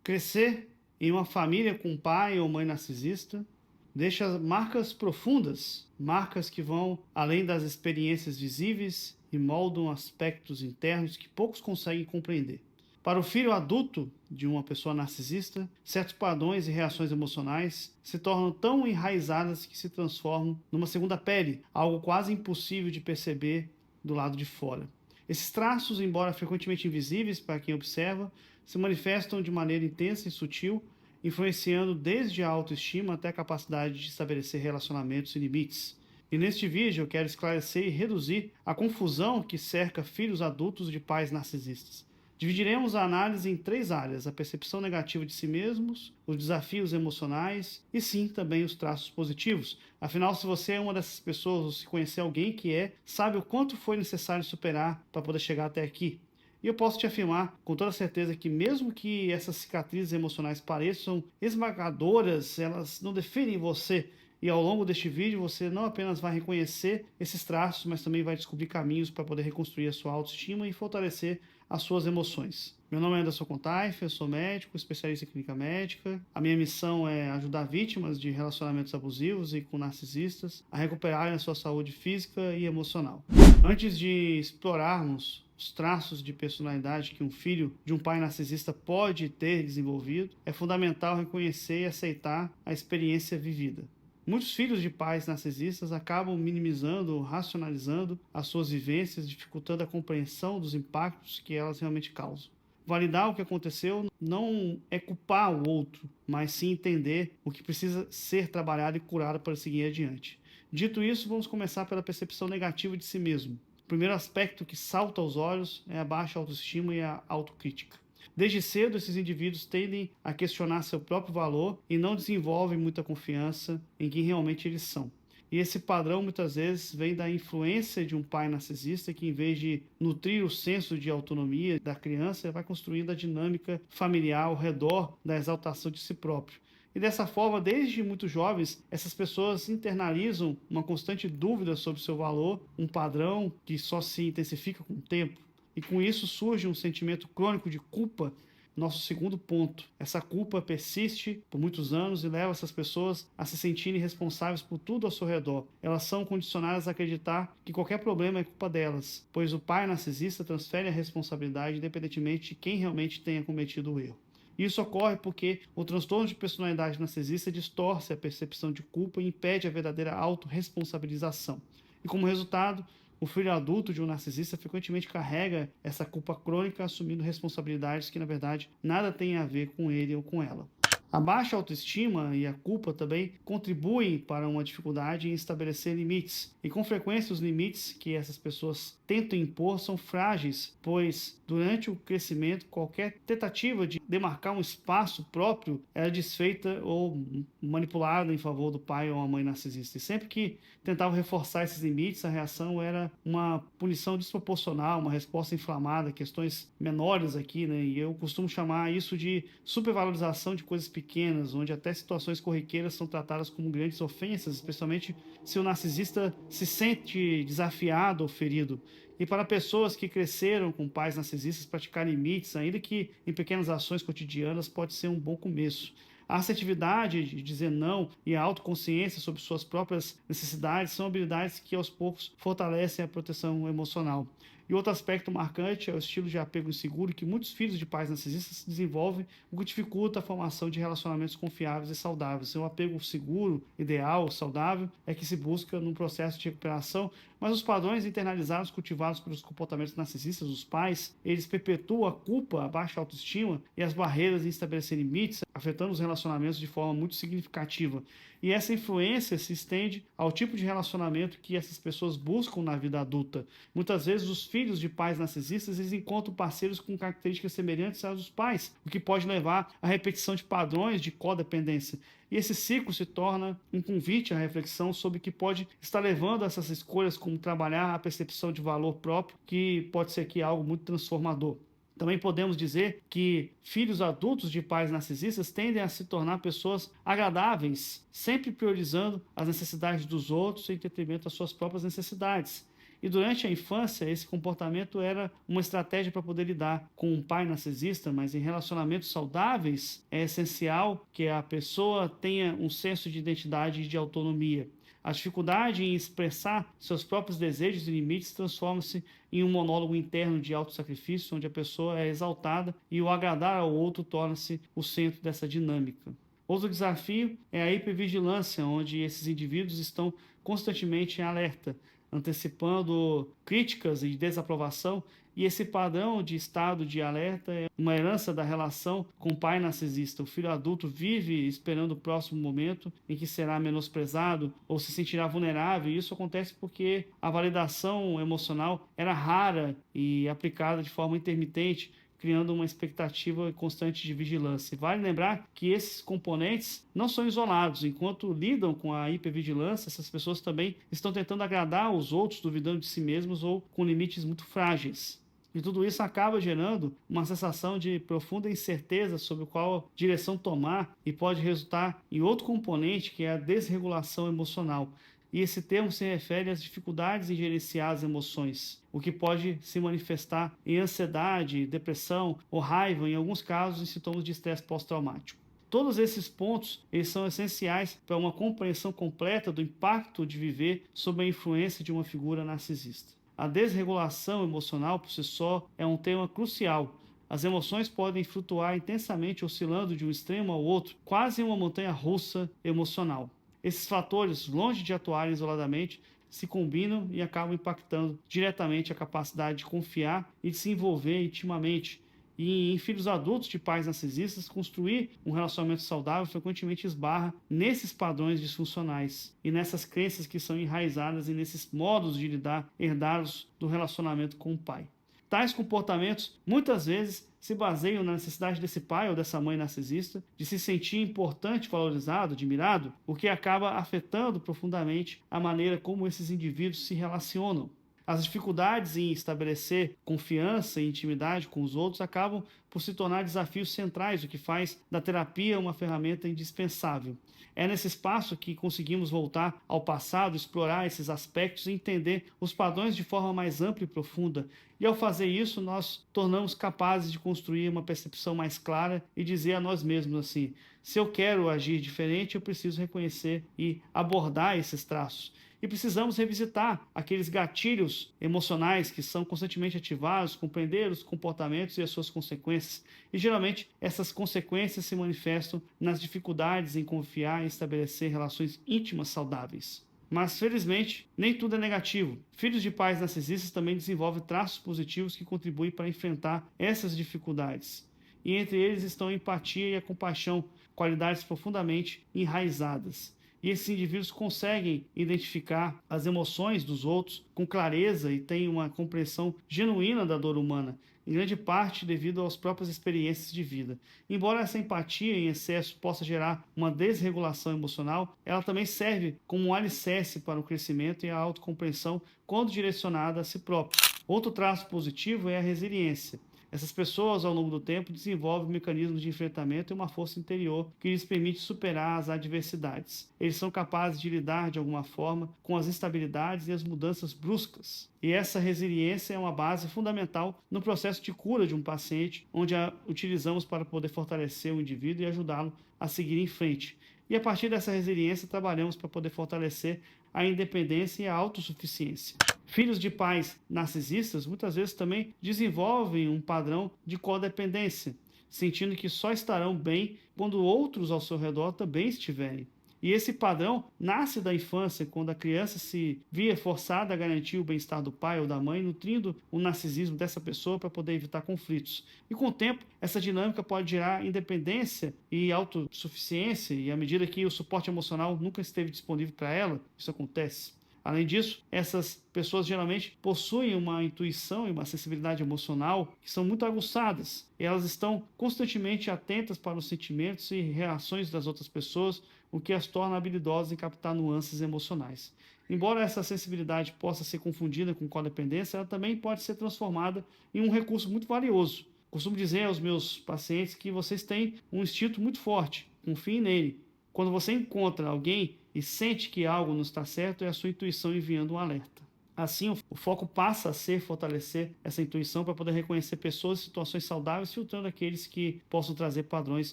Crescer em uma família com pai ou mãe narcisista deixa marcas profundas, marcas que vão além das experiências visíveis e moldam aspectos internos que poucos conseguem compreender. Para o filho adulto de uma pessoa narcisista, certos padrões e reações emocionais se tornam tão enraizadas que se transformam numa segunda pele, algo quase impossível de perceber do lado de fora. Esses traços, embora frequentemente invisíveis para quem observa, se manifestam de maneira intensa e sutil, influenciando desde a autoestima até a capacidade de estabelecer relacionamentos e limites. E neste vídeo eu quero esclarecer e reduzir a confusão que cerca filhos adultos de pais narcisistas. Dividiremos a análise em três áreas: a percepção negativa de si mesmos, os desafios emocionais e sim, também os traços positivos. Afinal, se você é uma dessas pessoas ou se conhecer alguém que é, sabe o quanto foi necessário superar para poder chegar até aqui. E eu posso te afirmar com toda certeza que mesmo que essas cicatrizes emocionais pareçam esmagadoras, elas não definem você. E ao longo deste vídeo você não apenas vai reconhecer esses traços, mas também vai descobrir caminhos para poder reconstruir a sua autoestima e fortalecer as suas emoções. Meu nome é Anderson Contaif, eu sou médico, especialista em clínica médica. A minha missão é ajudar vítimas de relacionamentos abusivos e com narcisistas a recuperarem a sua saúde física e emocional. Antes de explorarmos os traços de personalidade que um filho de um pai narcisista pode ter desenvolvido, é fundamental reconhecer e aceitar a experiência vivida. Muitos filhos de pais narcisistas acabam minimizando ou racionalizando as suas vivências, dificultando a compreensão dos impactos que elas realmente causam. Validar o que aconteceu não é culpar o outro, mas sim entender o que precisa ser trabalhado e curado para seguir adiante. Dito isso, vamos começar pela percepção negativa de si mesmo. O primeiro aspecto que salta aos olhos é a baixa autoestima e a autocrítica. Desde cedo, esses indivíduos tendem a questionar seu próprio valor e não desenvolvem muita confiança em quem realmente eles são. E esse padrão muitas vezes vem da influência de um pai narcisista que, em vez de nutrir o senso de autonomia da criança, vai construindo a dinâmica familiar ao redor da exaltação de si próprio. E dessa forma, desde muito jovens, essas pessoas internalizam uma constante dúvida sobre seu valor, um padrão que só se intensifica com o tempo. E com isso surge um sentimento crônico de culpa. Nosso segundo ponto. Essa culpa persiste por muitos anos e leva essas pessoas a se sentirem responsáveis por tudo ao seu redor. Elas são condicionadas a acreditar que qualquer problema é culpa delas, pois o pai narcisista transfere a responsabilidade independentemente de quem realmente tenha cometido o erro. Isso ocorre porque o transtorno de personalidade narcisista distorce a percepção de culpa e impede a verdadeira autorresponsabilização. E como resultado, o filho adulto de um narcisista frequentemente carrega essa culpa crônica, assumindo responsabilidades que, na verdade, nada têm a ver com ele ou com ela. A baixa autoestima e a culpa também contribuem para uma dificuldade em estabelecer limites. E com frequência os limites que essas pessoas tentam impor são frágeis, pois durante o crescimento qualquer tentativa de demarcar um espaço próprio era desfeita ou manipulada em favor do pai ou a mãe narcisista. E sempre que tentavam reforçar esses limites, a reação era uma punição desproporcional, uma resposta inflamada, questões menores aqui, né? E eu costumo chamar isso de supervalorização de coisas pequenas, onde até situações corriqueiras são tratadas como grandes ofensas, especialmente se o narcisista se sente desafiado ou ferido. E para pessoas que cresceram com pais narcisistas, praticar limites, ainda que em pequenas ações cotidianas, pode ser um bom começo. A assertividade de dizer não e a autoconsciência sobre suas próprias necessidades são habilidades que aos poucos fortalecem a proteção emocional. E outro aspecto marcante é o estilo de apego inseguro que muitos filhos de pais narcisistas desenvolvem, o que dificulta a formação de relacionamentos confiáveis e saudáveis. O apego seguro, ideal, saudável, é que se busca num processo de recuperação, mas os padrões internalizados cultivados pelos comportamentos narcisistas, os pais, eles perpetuam a culpa, a baixa autoestima e as barreiras em estabelecer limites, afetando os relacionamentos de forma muito significativa. E essa influência se estende ao tipo de relacionamento que essas pessoas buscam na vida adulta. Muitas vezes os filhos de pais narcisistas eles encontram parceiros com características semelhantes às dos pais, o que pode levar à repetição de padrões de codependência. E esse ciclo se torna um convite à reflexão sobre o que pode estar levando a essas escolhas, como trabalhar a percepção de valor próprio, que pode ser aqui algo muito transformador. Também podemos dizer que filhos adultos de pais narcisistas tendem a se tornar pessoas agradáveis, sempre priorizando as necessidades dos outros em detrimento das suas próprias necessidades. E durante a infância, esse comportamento era uma estratégia para poder lidar com um pai narcisista, mas em relacionamentos saudáveis é essencial que a pessoa tenha um senso de identidade e de autonomia. A dificuldade em expressar seus próprios desejos e limites transforma-se em um monólogo interno de autossacrifício, onde a pessoa é exaltada e o agradar ao outro torna-se o centro dessa dinâmica. Outro desafio é a hipervigilância, onde esses indivíduos estão constantemente em alerta, antecipando críticas e desaprovação, e esse padrão de estado de alerta é uma herança da relação com o pai narcisista. O filho adulto vive esperando o próximo momento em que será menosprezado ou se sentirá vulnerável, e isso acontece porque a validação emocional era rara e aplicada de forma intermitente, criando uma expectativa constante de vigilância. Vale lembrar que esses componentes não são isolados. Enquanto lidam com a hipervigilância, essas pessoas também estão tentando agradar os outros, duvidando de si mesmos ou com limites muito frágeis. E tudo isso acaba gerando uma sensação de profunda incerteza sobre qual direção tomar e pode resultar em outro componente, que é a desregulação emocional. E esse termo se refere às dificuldades em gerenciar as emoções, o que pode se manifestar em ansiedade, depressão ou raiva, em alguns casos em sintomas de estresse pós-traumático. Todos esses pontos eles são essenciais para uma compreensão completa do impacto de viver sob a influência de uma figura narcisista. A desregulação emocional por si só é um tema crucial. As emoções podem flutuar intensamente, oscilando de um extremo ao outro, quase em uma montanha-russa emocional. Esses fatores, longe de atuarem isoladamente, se combinam e acabam impactando diretamente a capacidade de confiar e de se envolver intimamente. E em filhos adultos de pais narcisistas, construir um relacionamento saudável frequentemente esbarra nesses padrões disfuncionais e nessas crenças que são enraizadas e nesses modos de lidar herdados do relacionamento com o pai. Tais comportamentos muitas vezes se baseiam na necessidade desse pai ou dessa mãe narcisista de se sentir importante, valorizado, admirado, o que acaba afetando profundamente a maneira como esses indivíduos se relacionam. As dificuldades em estabelecer confiança e intimidade com os outros acabam por se tornar desafios centrais, o que faz da terapia uma ferramenta indispensável. É nesse espaço que conseguimos voltar ao passado, explorar esses aspectos e entender os padrões de forma mais ampla e profunda. E ao fazer isso, nós tornamos capazes de construir uma percepção mais clara e dizer a nós mesmos assim: se eu quero agir diferente, eu preciso reconhecer e abordar esses traços. E precisamos revisitar aqueles gatilhos emocionais que são constantemente ativados, compreender os comportamentos e as suas consequências. E geralmente essas consequências se manifestam nas dificuldades em confiar e estabelecer relações íntimas saudáveis. Mas, felizmente, nem tudo é negativo. Filhos de pais narcisistas também desenvolvem traços positivos que contribuem para enfrentar essas dificuldades. E entre eles estão a empatia e a compaixão, qualidades profundamente enraizadas. E esses indivíduos conseguem identificar as emoções dos outros com clareza e têm uma compreensão genuína da dor humana, em grande parte devido às próprias experiências de vida. Embora essa empatia em excesso possa gerar uma desregulação emocional, ela também serve como um alicerce para o crescimento e a autocompreensão quando direcionada a si próprio. Outro traço positivo é a resiliência. Essas pessoas, ao longo do tempo, desenvolvem mecanismos de enfrentamento e uma força interior que lhes permite superar as adversidades. Eles são capazes de lidar, de alguma forma, com as instabilidades e as mudanças bruscas. E essa resiliência é uma base fundamental no processo de cura de um paciente, onde a utilizamos para poder fortalecer o indivíduo e ajudá-lo a seguir em frente. E a partir dessa resiliência, trabalhamos para poder fortalecer a independência e a autossuficiência. Filhos de pais narcisistas muitas vezes também desenvolvem um padrão de codependência, sentindo que só estarão bem quando outros ao seu redor também estiverem. E esse padrão nasce da infância, quando a criança se via forçada a garantir o bem-estar do pai ou da mãe, nutrindo o narcisismo dessa pessoa para poder evitar conflitos. E com o tempo, essa dinâmica pode gerar independência e autossuficiência, e à medida que o suporte emocional nunca esteve disponível para ela, isso acontece. Além disso, essas pessoas geralmente possuem uma intuição e uma sensibilidade emocional que são muito aguçadas. E elas estão constantemente atentas para os sentimentos e reações das outras pessoas, o que as torna habilidosas em captar nuances emocionais. Embora essa sensibilidade possa ser confundida com codependência, ela também pode ser transformada em um recurso muito valioso. Costumo dizer aos meus pacientes que vocês têm um instinto muito forte, confiem nele. Quando você encontra alguém e sente que algo não está certo, é a sua intuição enviando um alerta. Assim, o foco passa a ser fortalecer essa intuição para poder reconhecer pessoas e situações saudáveis, filtrando aqueles que possam trazer padrões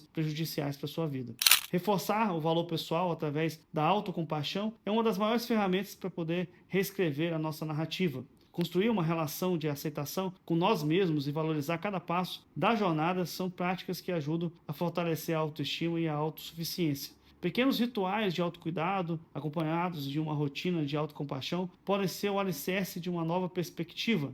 prejudiciais para a sua vida. Reforçar o valor pessoal através da autocompaixão é uma das maiores ferramentas para poder reescrever a nossa narrativa. Construir uma relação de aceitação com nós mesmos e valorizar cada passo da jornada são práticas que ajudam a fortalecer a autoestima e a autossuficiência. Pequenos rituais de autocuidado, acompanhados de uma rotina de autocompaixão, podem ser o alicerce de uma nova perspectiva.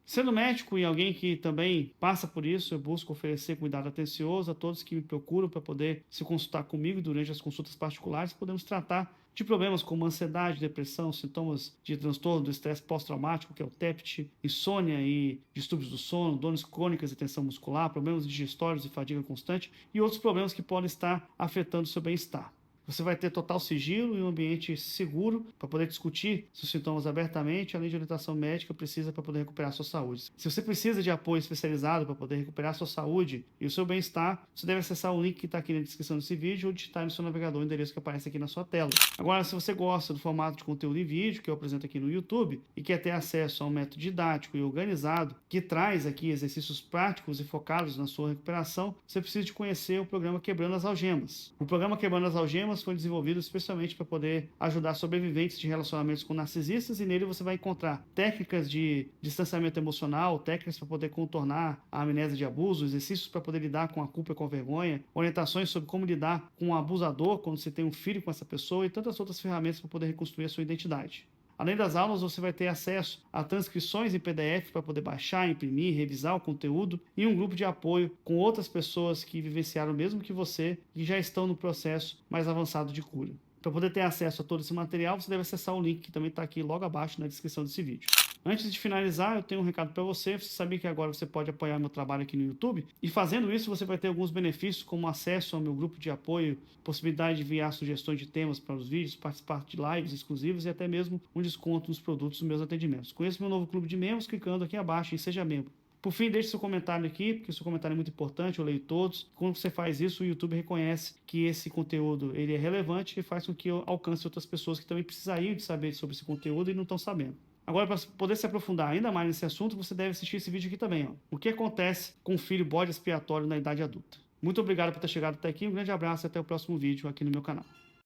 Sendo médico e alguém que também passa por isso, eu busco oferecer cuidado atencioso a todos que me procuram para poder se consultar comigo durante as consultas particulares. Podemos tratar de problemas como ansiedade, depressão, sintomas de transtorno do estresse pós-traumático, que é o TEPT, insônia e distúrbios do sono, dores crônicas e tensão muscular, problemas digestórios e fadiga constante e outros problemas que podem estar afetando o seu bem-estar. Você vai ter total sigilo e um ambiente seguro para poder discutir seus sintomas abertamente, além de orientação médica precisa para poder recuperar sua saúde. Se você precisa de apoio especializado para poder recuperar sua saúde e o seu bem-estar, você deve acessar o link que está aqui na descrição desse vídeo ou digitar no seu navegador o endereço que aparece aqui na sua tela. Agora, se você gosta do formato de conteúdo em vídeo que eu apresento aqui no YouTube e quer ter acesso a um método didático e organizado que traz aqui exercícios práticos e focados na sua recuperação, você precisa de conhecer o programa Quebrando as Algemas. O programa Quebrando as Algemas foi desenvolvido especialmente para poder ajudar sobreviventes de relacionamentos com narcisistas e nele você vai encontrar técnicas de distanciamento emocional, técnicas para poder contornar a amnésia de abuso, exercícios para poder lidar com a culpa e com a vergonha, orientações sobre como lidar com um abusador quando você tem um filho com essa pessoa e tantas outras ferramentas para poder reconstruir a sua identidade. Além das aulas, você vai ter acesso a transcrições em PDF para poder baixar, imprimir, revisar o conteúdo e um grupo de apoio com outras pessoas que vivenciaram o mesmo que você e já estão no processo mais avançado de cura. Para poder ter acesso a todo esse material, você deve acessar o link que também está aqui logo abaixo na descrição desse vídeo. Antes de finalizar, eu tenho um recado para você. Você sabia que agora você pode apoiar meu trabalho aqui no YouTube? E fazendo isso, você vai ter alguns benefícios, como acesso ao meu grupo de apoio, possibilidade de enviar sugestões de temas para os vídeos, participar de lives exclusivas e até mesmo um desconto nos produtos dos meus atendimentos. Conheça meu novo clube de membros clicando aqui abaixo e seja membro. Por fim, deixe seu comentário aqui, porque o seu comentário é muito importante, eu leio todos. Quando você faz isso, o YouTube reconhece que esse conteúdo ele é relevante e faz com que eu alcance outras pessoas que também precisariam de saber sobre esse conteúdo e não estão sabendo. Agora, para poder se aprofundar ainda mais nesse assunto, você deve assistir esse vídeo aqui também. O que acontece com o filho bode expiatório na idade adulta? Muito obrigado por ter chegado até aqui, um grande abraço e até o próximo vídeo aqui no meu canal.